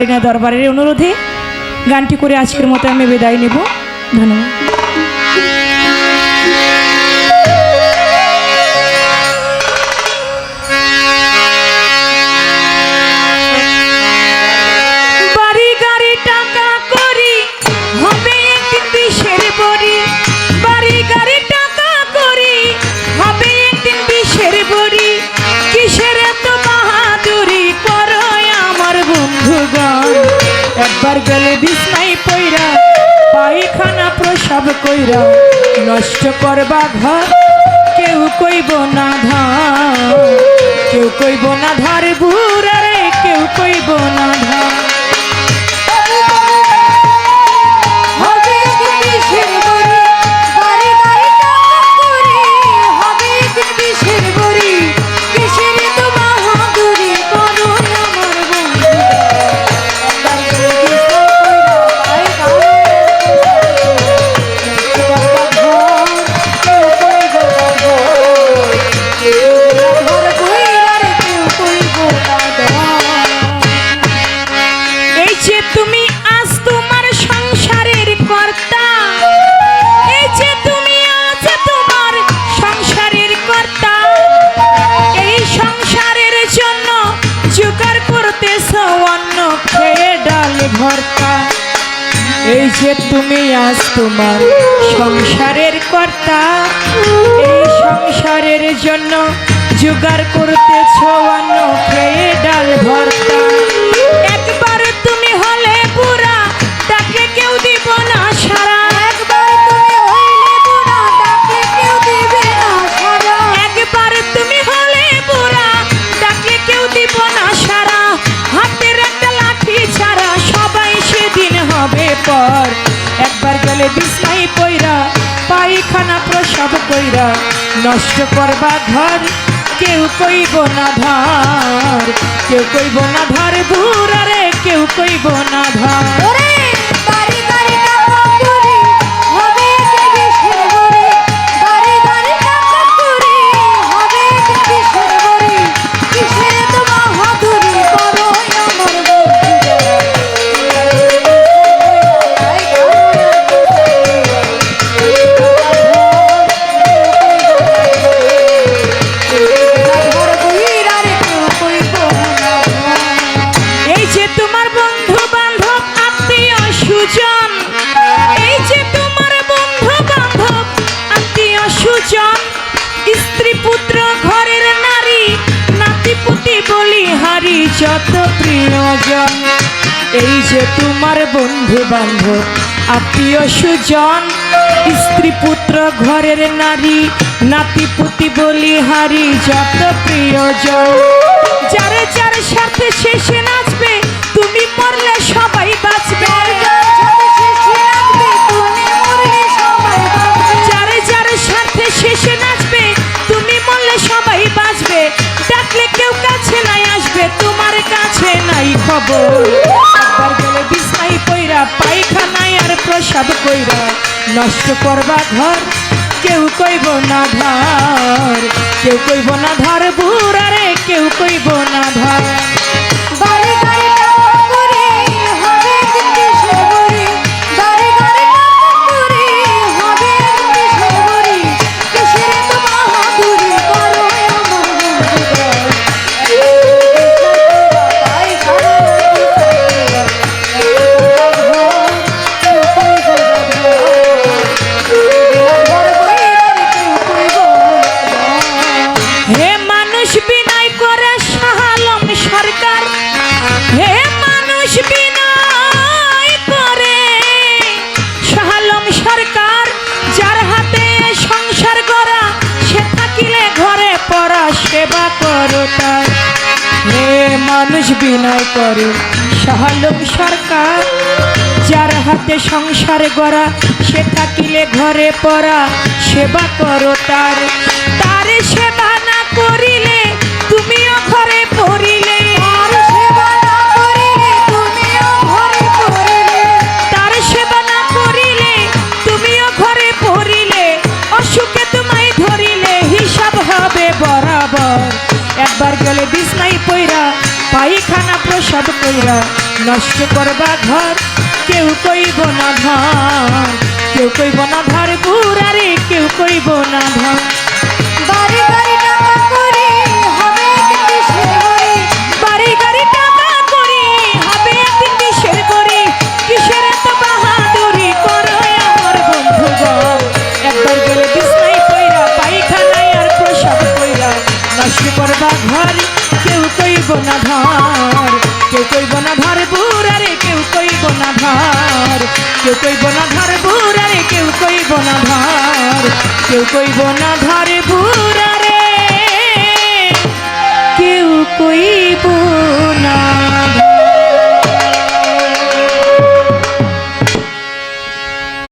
দরবারের অনুরোধে গানটি করে আজকের মতো আমি বিদায় নেব। ধন্যবাদ। বাড়ি গাড়ি টাকা করি হবে একদিন বিষের বড়ি, বাড়ি গাড়ি টাকা করি হবে একদিন বিষের বড়ি, কিসের এত বাহাদুরি করো আমার বন্ধুগণ। একবার গেলে বিছনায় পইরা পায়খানা প্রসব কইরা নষ্ট করবা ঘর, কেউ কইব না ধার, কেউ কইব না ধার বুড়ারে, কেউ কইব না ধার। এই যে তুমি আজ তোমার সংসারের কর্তা, এই সংসারের জন্য জোগাড় করতেছ অন্ন খেয়ে ডাল ভর্তা। একবার তুমি হলে বুড়া ডাকলে কেউ দিব না সারা, একবার তুমি হইলে বুড়া ডাকলে কেউ দিবে না সারা, একবার তুমি হলে বুড়া ডাকলে কেউ দিব না সারা। হাতের একটা লাঠি ছাড়া সবাই সেদিন হবে পর। একবার গেলে বিছনায় পইরা পায়খানা প্রসব কইরা নষ্ট করবা ঘর, কেউ কইব না ধার, কেউ কইব না ধার বুড়ারে, কেউ কইব না ধার। যত প্রিয়জন, এই যে তোমার বন্ধু বান্ধব আত্মীয় সুজন, স্ত্রী পুত্র ঘরের নারী নাতি পুতি বলিহারি যত প্রিয়জন। যারে যার সাথে শেষে নাচবে তুমি মরলে সবাই বাঁচবে, যারে যার সাথে শেষে নাচবে তুমি মরলে সবাই বাঁচবে। ডাকলে কেউ কাছে নাই আসবে, তোমার কাছে নাই খবর। একবার গেলে বিছনায় পইরা পায়খানায় আর প্রসাব কইরা নষ্ট করবা ঘর, কেউ কইব না ধার, কেউ কইব না ধার বুড়ারে, কেউ কইব না ধার। সেবা করো তার, হে মানুষ বিনয় করে শাহ আলম সরকার, যার হাতে সংসার গড়া সে থাকিলে ঘরে পড়া, সেবা করো তার। তার সেবা না করিলে তুমিও ঘরে পড়িলে, তার সেবা না করিলে তুমিও ঘরে পড়িলে, তার সেবা না করিলে তুমিও ঘরে পড়িলে, অসুখে তোমায় ধরিলে হিসাব হবে বরাবর। একবার গেলে বিছনায় পইরা পায়খানা প্রসব কইরা নষ্ট করবা ঘর কেউ কইব না ধর, কেউ কইব না ধর বুড়ারে কেউ কইব না ধর। বাড়ি গাড়ি টাকা করি হবে একদিন দেশের গড়ি, বাড়ি গাড়ি টাকা করি হবে একদিন দেশের গড়ি, কিসের এত বাহাদুরি করো আমার বন্ধুগণ। একবার গেলে বিছনায় পইরা পায়খানায় আর প্রসাব কইরা, নষ্ট করবা ঘর কেউ কইব না ধর, কেউ কইব না ধর বুড়ারে কেউ কইব না ধর, কেউ কইব না ধর বুড়ারে কেউ কইব না ধর, কেউ কইব না ধর বুড়ারে কেউ কই